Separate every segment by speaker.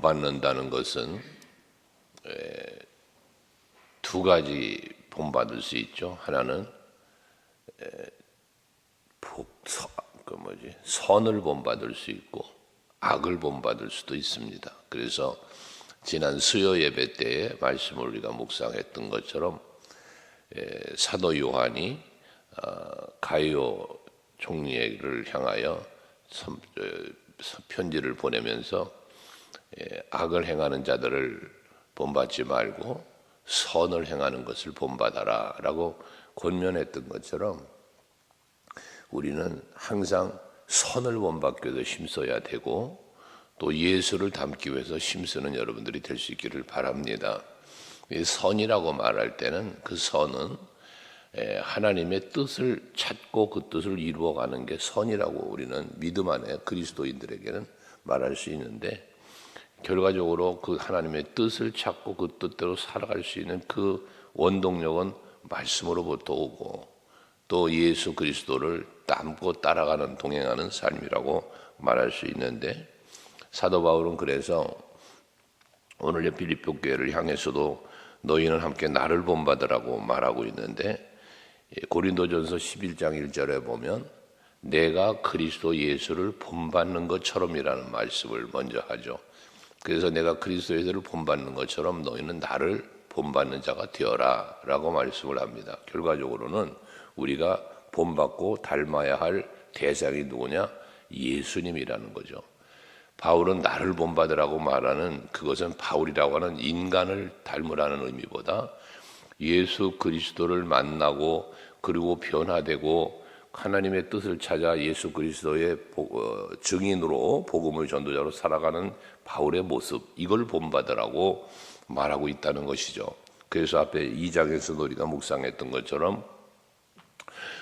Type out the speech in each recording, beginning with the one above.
Speaker 1: 본받는다는 것은 두 가지 본받을 수 있죠. 하나는 선을 본받을 수 있고 악을 본받을 수도 있습니다. 그래서 지난 수요 예배 때에 말씀을 우리가 묵상했던 것처럼 사도 요한이 가이오 총리를 향하여 편지를 보내면서 악을 행하는 자들을 본받지 말고 선을 행하는 것을 본받아라 라고 권면했던 것처럼 우리는 항상 선을 본받기 위해서 힘써야 되고 또 예수를 닮기 위해서 힘쓰는 여러분들이 될 수 있기를 바랍니다. 선이라고 말할 때는 그 선은 하나님의 뜻을 찾고 그 뜻을 이루어가는 게 선이라고 우리는 믿음 안에 그리스도인들에게는 말할 수 있는데, 결과적으로 그 하나님의 뜻을 찾고 그 뜻대로 살아갈 수 있는 그 원동력은 말씀으로부터 오고 또 예수 그리스도를 닮고 따라가는 동행하는 삶이라고 말할 수 있는데, 사도 바울은 그래서 오늘 빌립보 교회를 향해서도 너희는 함께 나를 본받으라고 말하고 있는데, 고린도전서 11장 1절에 보면 내가 그리스도 예수를 본받는 것처럼이라는 말씀을 먼저 하죠. 그래서 내가 그리스도 예수를 본받는 것처럼 너희는 나를 본받는 자가 되어라 라고 말씀을 합니다. 결과적으로는 우리가 본받고 닮아야 할 대상이 누구냐? 예수님이라는 거죠. 바울은 나를 본받으라고 말하는 그것은 바울이라고 하는 인간을 닮으라는 의미보다 예수 그리스도를 만나고 그리고 변화되고 하나님의 뜻을 찾아 예수 그리스도의 증인으로 복음의 전도자로 살아가는 바울의 모습, 이걸 본받으라고 말하고 있다는 것이죠. 그래서 앞에 2장에서도 우리가 묵상했던 것처럼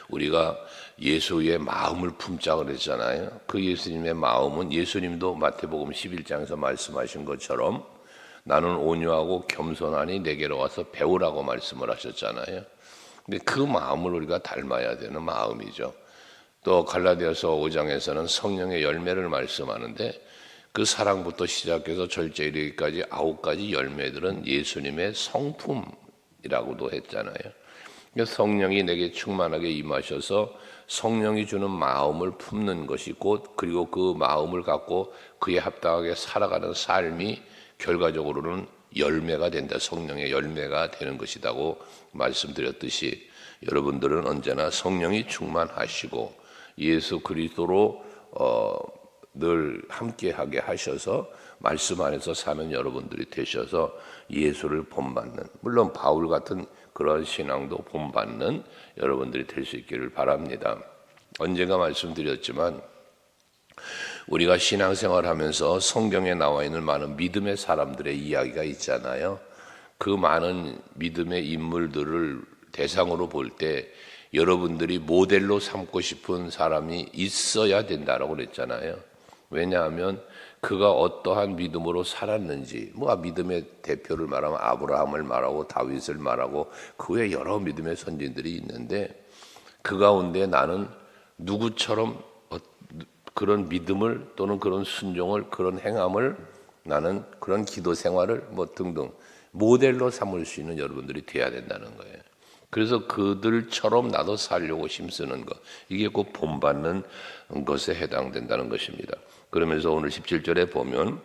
Speaker 1: 우리가 예수의 마음을 품자 그랬잖아요. 그 예수님의 마음은 예수님도 마태복음 11장에서 말씀하신 것처럼 나는 온유하고 겸손하니 내게로 와서 배우라고 말씀을 하셨잖아요. 근데 그 마음을 우리가 닮아야 되는 마음이죠. 또 갈라디아서 5장에서는 성령의 열매를 말씀하는데 그 사랑부터 시작해서 절제 이르기까지 9가지 열매들은 예수님의 성품이라고도 했잖아요. 성령이 내게 충만하게 임하셔서 성령이 주는 마음을 품는 것이 곧 그리고 그 마음을 갖고 그에 합당하게 살아가는 삶이 결과적으로는 열매가 된다. 성령의 열매가 되는 것이라고 말씀드렸듯이 여러분들은 언제나 성령이 충만하시고 예수 그리스도로 늘 함께하게 하셔서 말씀 안에서 사는 여러분들이 되셔서 예수를 본받는, 물론 바울 같은 그런 신앙도 본받는 여러분들이 될 수 있기를 바랍니다. 언젠가 말씀드렸지만 우리가 신앙생활하면서 성경에 나와 있는 많은 믿음의 사람들의 이야기가 있잖아요. 그 많은 믿음의 인물들을 대상으로 볼 때 여러분들이 모델로 삼고 싶은 사람이 있어야 된다고 그랬잖아요. 왜냐하면 그가 어떠한 믿음으로 살았는지, 믿음의 대표를 말하면 아브라함을 말하고 다윗을 말하고 그 외에 여러 믿음의 선진들이 있는데 그 가운데 나는 누구처럼 그런 믿음을 또는 그런 순종을, 그런 행함을, 나는 그런 기도 생활을 등등 모델로 삼을 수 있는 여러분들이 돼야 된다는 거예요. 그래서 그들처럼 나도 살려고 힘쓰는 것, 이게 꼭 본받는 것에 해당된다는 것입니다. 그러면서 오늘 17절에 보면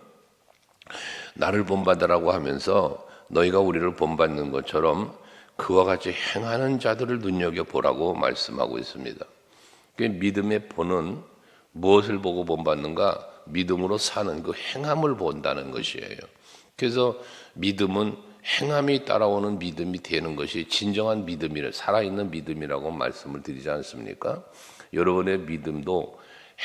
Speaker 1: 나를 본받으라고 하면서 너희가 우리를 본받는 것처럼 그와 같이 행하는 자들을 눈여겨보라고 말씀하고 있습니다. 믿음의 본은 무엇을 보고 본받는가? 믿음으로 사는 그 행함을 본다는 것이에요. 그래서 믿음은 행함이 따라오는 믿음이 되는 것이 진정한 믿음이라, 살아있는 믿음이라고 말씀을 드리지 않습니까? 여러분의 믿음도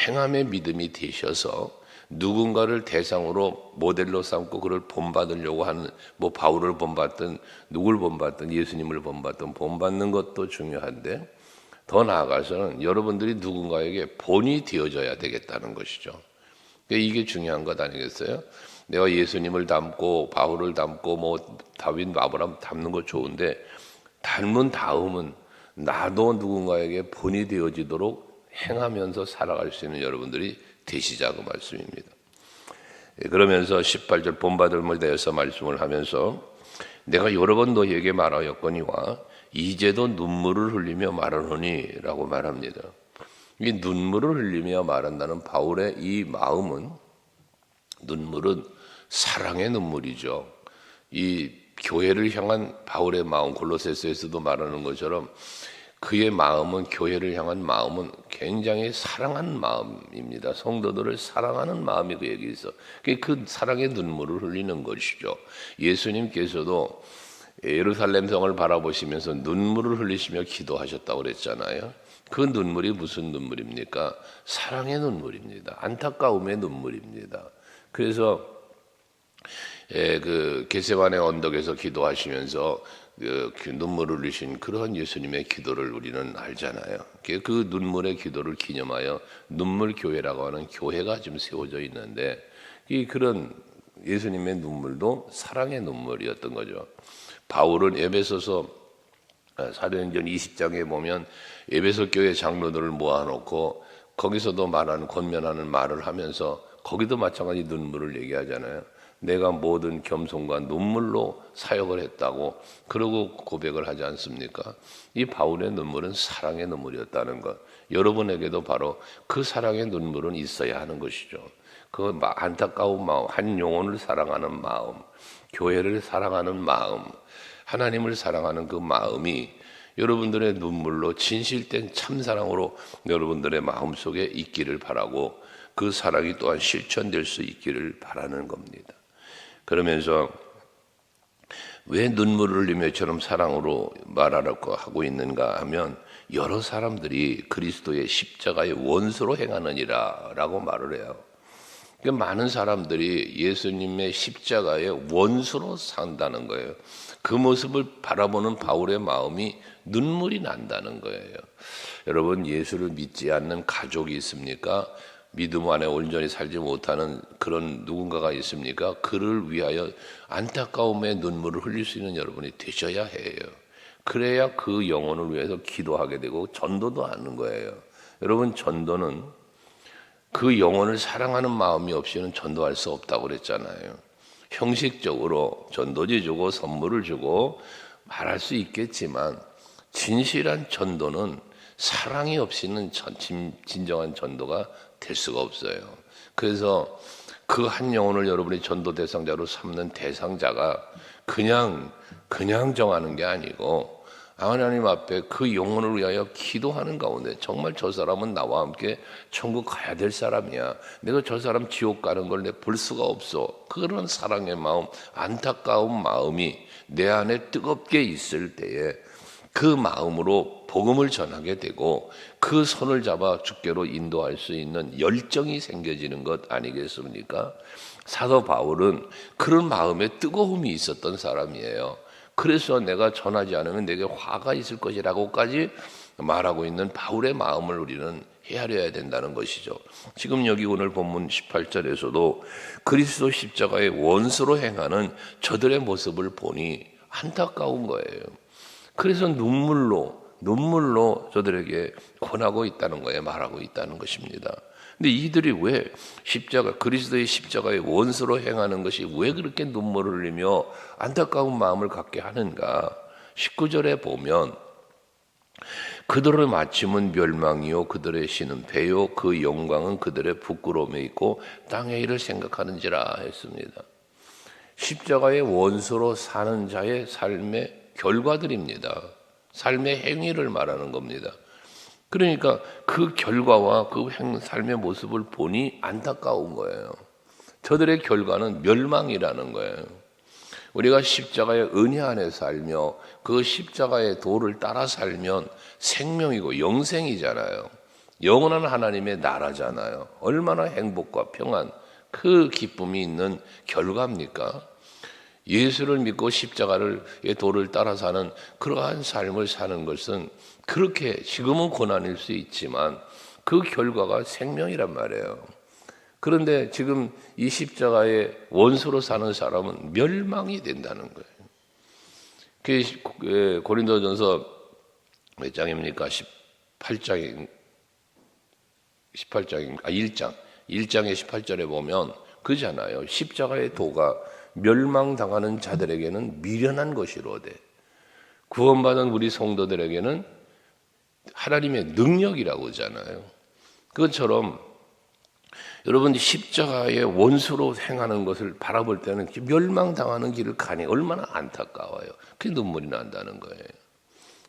Speaker 1: 행함의 믿음이 되셔서 누군가를 대상으로 모델로 삼고 그를 본받으려고 하는, 바울을 본받든 누굴 본받든 예수님을 본받는 것도 중요한데 더 나아가서는 여러분들이 누군가에게 본이 되어져야 되겠다는 것이죠. 이게 중요한 것 아니겠어요? 내가 예수님을 닮고 바울을 닮고 다윗, 아브라함 닮는 거 좋은데 닮은 다음은 나도 누군가에게 본이 되어지도록 행하면서 살아갈 수 있는 여러분들이 되시자고 말씀입니다. 그러면서 18절 본받음에 대해서 말씀을 하면서 내가 여러 번 너희에게 말하였거니와 이제도 눈물을 흘리며 말하노니 라고 말합니다. 이 눈물을 흘리며 말한다는 바울의 이 마음은, 눈물은 사랑의 눈물이죠. 이 교회를 향한 바울의 마음, 골로새서에서도 말하는 것처럼 그의 마음은, 교회를 향한 마음은 굉장히 사랑한 마음입니다. 성도들을 사랑하는 마음이 그에게 있어. 그 사랑의 눈물을 흘리는 것이죠. 예수님께서도 예루살렘 성을 바라보시면서 눈물을 흘리시며 기도하셨다고 그랬잖아요. 그 눈물이 무슨 눈물입니까? 사랑의 눈물입니다. 안타까움의 눈물입니다. 그래서 그 겟세마네 언덕에서 기도하시면서 그 눈물을 흘리신 그런 예수님의 기도를 우리는 알잖아요. 그 눈물의 기도를 기념하여 눈물교회라고 하는 교회가 지금 세워져 있는데, 그런 예수님의 눈물도 사랑의 눈물이었던 거죠. 바울은 에베소서 사도행전 20장에 보면 에베소 교회 장로들을 모아놓고 거기서도 말하는, 권면하는 말을 하면서 거기도 마찬가지 눈물을 얘기하잖아요. 내가 모든 겸손과 눈물로 사역을 했다고 그러고 고백을 하지 않습니까? 이 바울의 눈물은 사랑의 눈물이었다는 것, 여러분에게도 바로 그 사랑의 눈물은 있어야 하는 것이죠. 그 안타까운 마음, 한 영혼을 사랑하는 마음, 교회를 사랑하는 마음, 하나님을 사랑하는 그 마음이 여러분들의 눈물로 진실된 참사랑으로 여러분들의 마음속에 있기를 바라고, 그 사랑이 또한 실천될 수 있기를 바라는 겁니다. 그러면서 왜 눈물을 흘리며처럼 사랑으로 말하라고 하고 있는가 하면, 여러 사람들이 그리스도의 십자가의 원수로 행하느니라 라고 말을 해요. 그러니까 많은 사람들이 예수님의 십자가의 원수로 산다는 거예요. 그 모습을 바라보는 바울의 마음이 눈물이 난다는 거예요. 여러분, 예수를 믿지 않는 가족이 있습니까? 믿음 안에 온전히 살지 못하는 그런 누군가가 있습니까? 그를 위하여 안타까움의 눈물을 흘릴 수 있는 여러분이 되셔야 해요. 그래야 그 영혼을 위해서 기도하게 되고 전도도 하는 거예요. 여러분, 전도는 그 영혼을 사랑하는 마음이 없이는 전도할 수 없다고 그랬잖아요. 형식적으로 전도지 주고 선물을 주고 말할 수 있겠지만, 진실한 전도는 사랑이 없이는 진정한 전도가 될 수가 없어요. 그래서 그 한 영혼을 여러분이 전도 대상자로 삼는 대상자가 그냥 정하는 게 아니고, 하나님 앞에 그 영혼을 위하여 기도하는 가운데 정말 저 사람은 나와 함께 천국 가야 될 사람이야, 내가 저 사람 지옥 가는 걸 내 볼 수가 없어, 그런 사랑의 마음, 안타까운 마음이 내 안에 뜨겁게 있을 때에 그 마음으로 복음을 전하게 되고 그 손을 잡아 주께로 인도할 수 있는 열정이 생겨지는 것 아니겠습니까? 사도 바울은 그런 마음에 뜨거움이 있었던 사람이에요. 그래서 내가 전하지 않으면 내게 화가 있을 것이라고까지 말하고 있는 바울의 마음을 우리는 헤아려야 된다는 것이죠. 지금 여기 오늘 본문 18절에서도 그리스도 십자가의 원수로 행하는 저들의 모습을 보니 안타까운 거예요. 그래서 눈물로 저들에게 권하고 있다는 거예요. 말하고 있다는 것입니다. 근데 이들이 왜 그리스도의 십자가의 원수로 행하는 것이 왜 그렇게 눈물을 흘리며 안타까운 마음을 갖게 하는가? 19절에 보면 그들의 마침은 멸망이요 그들의 신은 배요 그 영광은 그들의 부끄러움에 있고 땅의 일을 생각하는지라 했습니다. 십자가의 원수로 사는 자의 삶의 결과들입니다. 삶의 행위를 말하는 겁니다. 그러니까 그 결과와 그 삶의 모습을 보니 안타까운 거예요. 저들의 결과는 멸망이라는 거예요. 우리가 십자가의 은혜 안에 살며 그 십자가의 도를 따라 살면 생명이고 영생이잖아요. 영원한 하나님의 나라잖아요. 얼마나 행복과 평안, 그 기쁨이 있는 결과입니까? 예수를 믿고 십자가의 도를 따라 사는 그러한 삶을 사는 것은 그렇게 지금은 고난일 수 있지만 그 결과가 생명이란 말이에요. 그런데 지금 이 십자가의 원수로 사는 사람은 멸망이 된다는 거예요. 그 고린도전서 몇 장입니까? 1장에 18절에 보면 그잖아요. 십자가의 도가 멸망당하는 자들에게는 미련한 것이로되 구원받은 우리 성도들에게는 하나님의 능력이라고 하잖아요. 그것처럼 여러분 십자가의 원수로 행하는 것을 바라볼 때는 멸망당하는 길을 가니 얼마나 안타까워요. 그게 눈물이 난다는 거예요.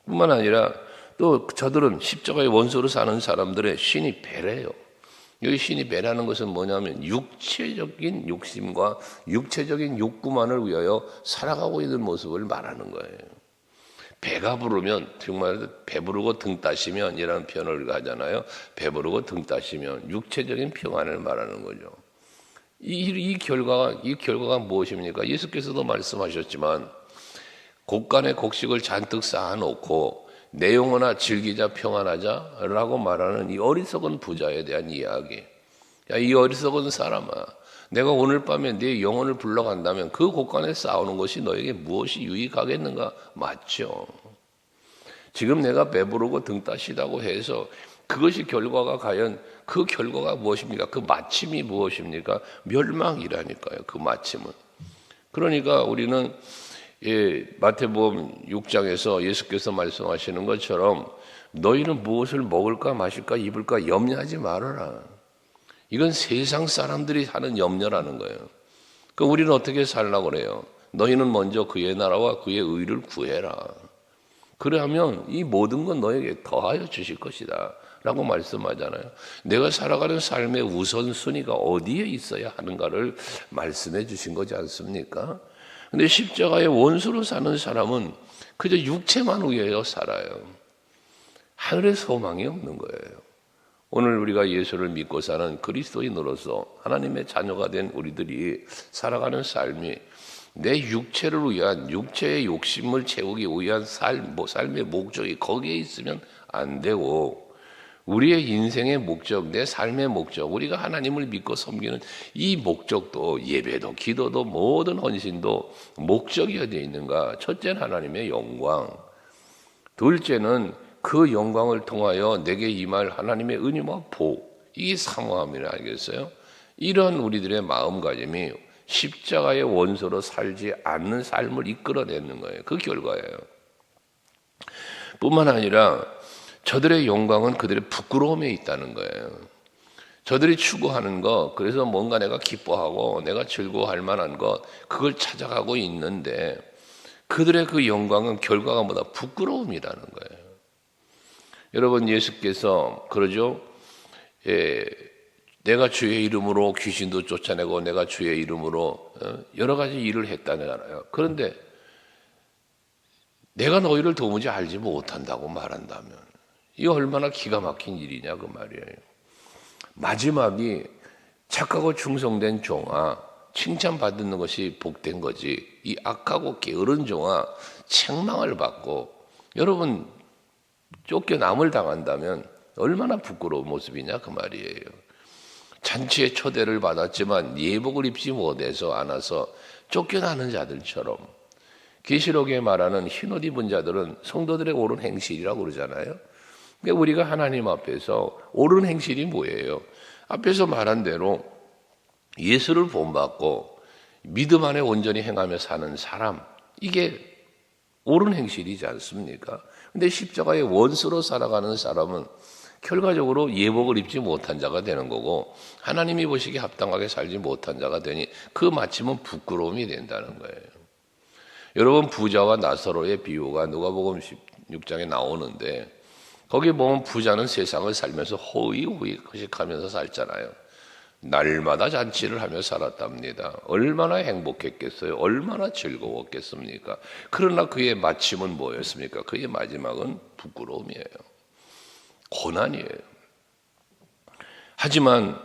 Speaker 1: 뿐만 아니라 또 저들은 십자가의 원수로 사는 사람들의 신이 배려요. 여기 신이 배라는 것은 뭐냐면 육체적인 욕심과 육체적인 욕구만을 위하여 살아가고 있는 모습을 말하는 거예요. 배가 부르면 정말 배부르고 등 따시면 이라는 표현을 하잖아요. 배부르고 등 따시면 육체적인 평안을 말하는 거죠. 이 결과가 무엇입니까? 예수께서도 말씀하셨지만 곡간에 곡식을 잔뜩 쌓아놓고 내 영혼아 즐기자 평안하자라고 말하는 이 어리석은 부자에 대한 이야기. 야, 이 어리석은 사람아, 내가 오늘 밤에 네 영혼을 불러간다면 그 곡간에 쌓아오는 것이 너에게 무엇이 유익하겠는가? 맞죠. 지금 내가 배부르고 등 따시다고 해서 그것이 결과가 과연 그 결과가 무엇입니까? 그 마침이 무엇입니까? 멸망이라니까요. 그 마침은. 그러니까 우리는 마태복음 6장에서 예수께서 말씀하시는 것처럼 너희는 무엇을 먹을까 마실까 입을까 염려하지 말아라. 이건 세상 사람들이 하는 염려라는 거예요. 그 우리는 어떻게 살라고 그래요? 너희는 먼저 그의 나라와 그의 의를 구해라. 그러면 이 모든 건 너에게 더하여 주실 것이다 라고 말씀하잖아요. 내가 살아가는 삶의 우선순위가 어디에 있어야 하는가를 말씀해 주신 거지 않습니까? 근데 십자가의 원수로 사는 사람은 그저 육체만 위하여 살아요. 하늘의 소망이 없는 거예요. 오늘 우리가 예수를 믿고 사는 그리스도인으로서 하나님의 자녀가 된 우리들이 살아가는 삶이 내 육체를 위한 육체의 욕심을 채우기 위한 삶의 목적이 거기에 있으면 안 되고 우리의 인생의 목적, 내 삶의 목적, 우리가 하나님을 믿고 섬기는 이 목적도 예배도 기도도 모든 헌신도 목적이 어디에 있는가? 첫째는 하나님의 영광, 둘째는 그 영광을 통하여 내게 임할 하나님의 은혜와 복, 이게 사모함이라 알겠어요? 이런 우리들의 마음가짐이 십자가의 원수로 살지 않는 삶을 이끌어내는 거예요. 그 결과예요. 뿐만 아니라 저들의 영광은 그들의 부끄러움에 있다는 거예요. 저들이 추구하는 것, 그래서 뭔가 내가 기뻐하고 내가 즐거워할 만한 것, 그걸 찾아가고 있는데 그들의 그 영광은 결과가 뭐다? 부끄러움이라는 거예요. 여러분 예수께서 그러죠. 내가 주의 이름으로 귀신도 쫓아내고 내가 주의 이름으로 여러 가지 일을 했다잖아요. 그런데 내가 너희를 도무지 알지 못한다고 말한다면 이 얼마나 기가 막힌 일이냐 그 말이에요. 마지막이 착하고 충성된 종아 칭찬받는 것이 복된 거지 이 악하고 게으른 종아 책망을 받고 여러분 쫓겨남을 당한다면 얼마나 부끄러운 모습이냐 그 말이에요. 잔치에 초대를 받았지만 예복을 입지 못해서 안아서 쫓겨나는 자들처럼 계시록에 말하는 흰옷 입은 자들은 성도들의 옳은 행실이라고 그러잖아요. 그러니까 우리가 하나님 앞에서 옳은 행실이 뭐예요? 앞에서 말한 대로 예수를 본받고 믿음 안에 온전히 행하며 사는 사람, 이게 옳은 행실이지 않습니까? 근데 십자가의 원수로 살아가는 사람은 결과적으로 예복을 입지 못한 자가 되는 거고 하나님이 보시기에 합당하게 살지 못한 자가 되니 그 마침은 부끄러움이 된다는 거예요. 여러분 부자와 나사로의 비유가 누가복음 16장에 나오는데 거기 보면 부자는 세상을 살면서 호의호의하면서 살잖아요. 날마다 잔치를 하며 살았답니다. 얼마나 행복했겠어요? 얼마나 즐거웠겠습니까? 그러나 그의 마침은 뭐였습니까? 그의 마지막은 부끄러움이에요. 고난이에요. 하지만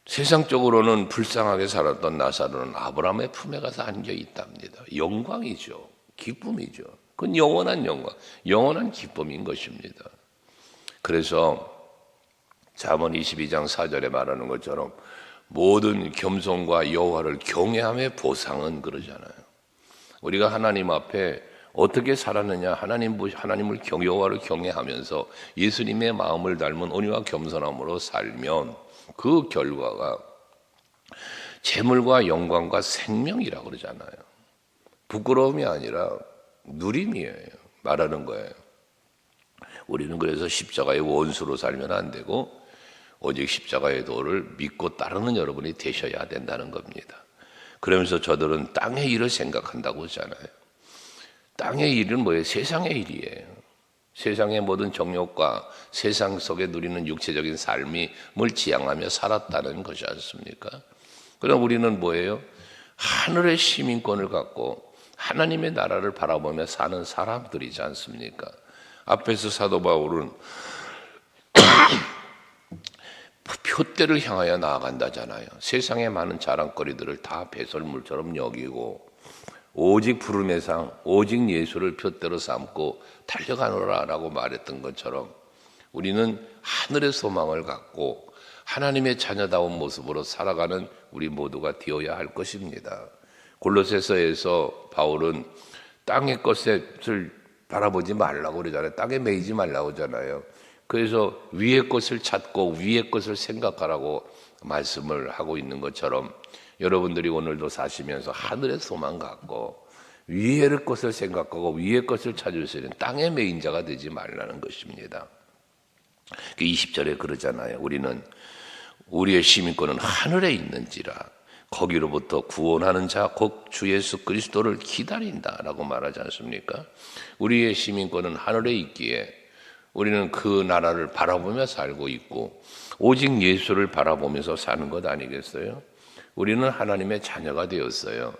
Speaker 1: 세상적으로는 불쌍하게 살았던 나사로는 아브라함의 품에 가서 안겨 있답니다. 영광이죠. 기쁨이죠. 그건 영원한 영광, 영원한 기쁨인 것입니다. 그래서 잠언 22장 4절에 말하는 것처럼 모든 겸손과 여호와를 경외함의 보상은 그러잖아요. 우리가 하나님 앞에 어떻게 살았느냐, 하나님을 여호와를 경외하면서 예수님의 마음을 닮은 온유와 겸손함으로 살면 그 결과가 재물과 영광과 생명이라고 그러잖아요. 부끄러움이 아니라 누림이에요. 말하는 거예요. 우리는 그래서 십자가의 원수로 살면 안 되고 오직 십자가의 도를 믿고 따르는 여러분이 되셔야 된다는 겁니다. 그러면서 저들은 땅의 일을 생각한다고 하잖아요. 땅의 일은 뭐예요? 세상의 일이에요. 세상의 모든 정욕과 세상 속에 누리는 육체적인 삶을 지향하며 살았다는 것이 않습니까? 그럼 우리는 뭐예요? 하늘의 시민권을 갖고 하나님의 나라를 바라보며 사는 사람들이지 않습니까? 앞에서 사도 바울은 표대를 향하여 나아간다잖아요. 세상의 많은 자랑거리들을 다 배설물처럼 여기고 오직 부름의 상, 오직 예수를 표대로 삼고 달려가노라라고 말했던 것처럼 우리는 하늘의 소망을 갖고 하나님의 자녀다운 모습으로 살아가는 우리 모두가 되어야 할 것입니다. 골로새서에서 바울은 땅의 것을 바라보지 말라고 그러잖아요. 땅에 매이지 말라고 하잖아요. 그래서 위의 것을 찾고 위의 것을 생각하라고 말씀을 하고 있는 것처럼 여러분들이 오늘도 사시면서 하늘의 소망 갖고 위의 것을 생각하고 위의 것을 찾을 수 있는 땅의 매인 자가 되지 말라는 것입니다. 20절에 그러잖아요. 우리는 우리의 시민권은 하늘에 있는지라 거기로부터 구원하는 자 곧 주 예수 그리스도를 기다린다라고 말하지 않습니까? 우리의 시민권은 하늘에 있기에 우리는 그 나라를 바라보며 살고 있고 오직 예수를 바라보면서 사는 것 아니겠어요? 우리는 하나님의 자녀가 되었어요.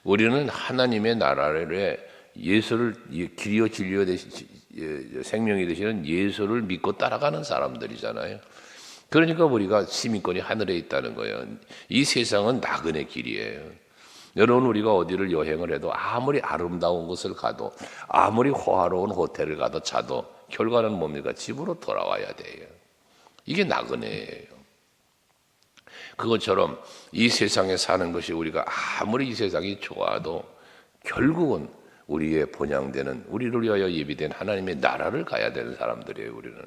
Speaker 1: 우리는 하나님의 나라를 예수를 길이요 진리요 생명이 되시는 예수를 믿고 따라가는 사람들이잖아요. 그러니까 우리가 시민권이 하늘에 있다는 거예요. 이 세상은 나그네 길이에요. 여러분 우리가 어디를 여행을 해도 아무리 아름다운 곳을 가도 아무리 호화로운 호텔을 가도 자도 결과는 뭡니까? 집으로 돌아와야 돼요. 이게 나그네예요. 그것처럼 이 세상에 사는 것이 우리가 아무리 이 세상이 좋아도 결국은 우리의 본향되는 우리를 위하여 예비된 하나님의 나라를 가야 되는 사람들이에요. 우리는.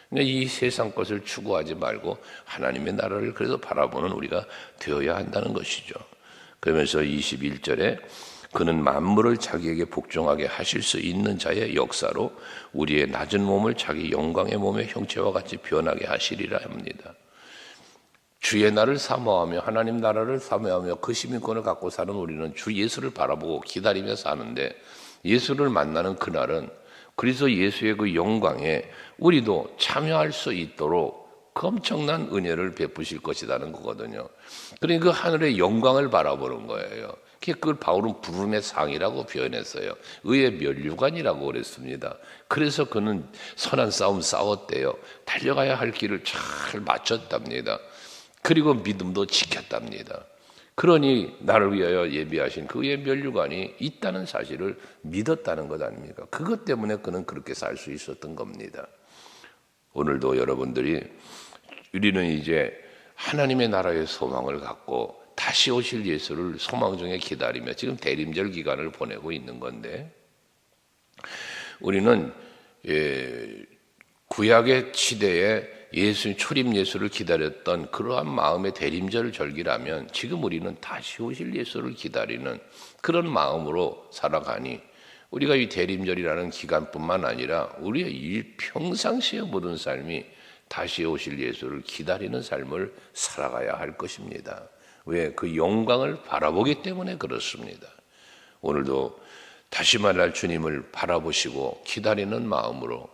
Speaker 1: 그러니까 이 세상 것을 추구하지 말고 하나님의 나라를 그래서 바라보는 우리가 되어야 한다는 것이죠. 그러면서 21절에 그는 만물을 자기에게 복종하게 하실 수 있는 자의 역사로 우리의 낮은 몸을 자기 영광의 몸의 형체와 같이 변하게 하시리라 합니다. 주의 날을 사모하며 하나님 나라를 사모하며 그 시민권을 갖고 사는 우리는 주 예수를 바라보고 기다리며 사는데 예수를 만나는 그날은 그리스도 예수의 그 영광에 우리도 참여할 수 있도록 그 엄청난 은혜를 베푸실 것이라는 거거든요. 그러니까 그 하늘의 영광을 바라보는 거예요. 그걸 바울은 부름의 상이라고 표현했어요. 의의 면류관이라고 그랬습니다. 그래서 그는 선한 싸움 싸웠대요. 달려가야 할 길을 잘 마쳤답니다. 그리고 믿음도 지켰답니다. 그러니 나를 위하여 예비하신 그의 면류관이 있다는 사실을 믿었다는 것 아닙니까? 그것 때문에 그는 그렇게 살 수 있었던 겁니다. 오늘도 여러분들이 우리는 이제 하나님의 나라의 소망을 갖고 다시 오실 예수를 소망 중에 기다리며 지금 대림절 기간을 보내고 있는 건데 우리는 구약의 시대에 예수 초림 예수를 기다렸던 그러한 마음의 대림절 절기라면 지금 우리는 다시 오실 예수를 기다리는 그런 마음으로 살아가니 우리가 이 대림절이라는 기간뿐만 아니라 우리의 일평상시의 모든 삶이 다시 오실 예수를 기다리는 삶을 살아가야 할 것입니다. 왜? 그 영광을 바라보기 때문에 그렇습니다. 오늘도 다시 말할 주님을 바라보시고 기다리는 마음으로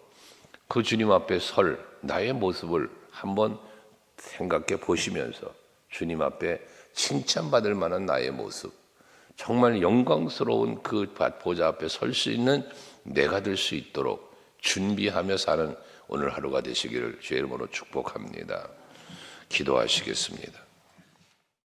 Speaker 1: 그 주님 앞에 설 나의 모습을 한번 생각해 보시면서 주님 앞에 칭찬받을 만한 나의 모습, 정말 영광스러운 그 보좌 앞에 설 수 있는 내가 될 수 있도록 준비하며 사는 오늘 하루가 되시기를 주의 이름으로 축복합니다. 기도하시겠습니다.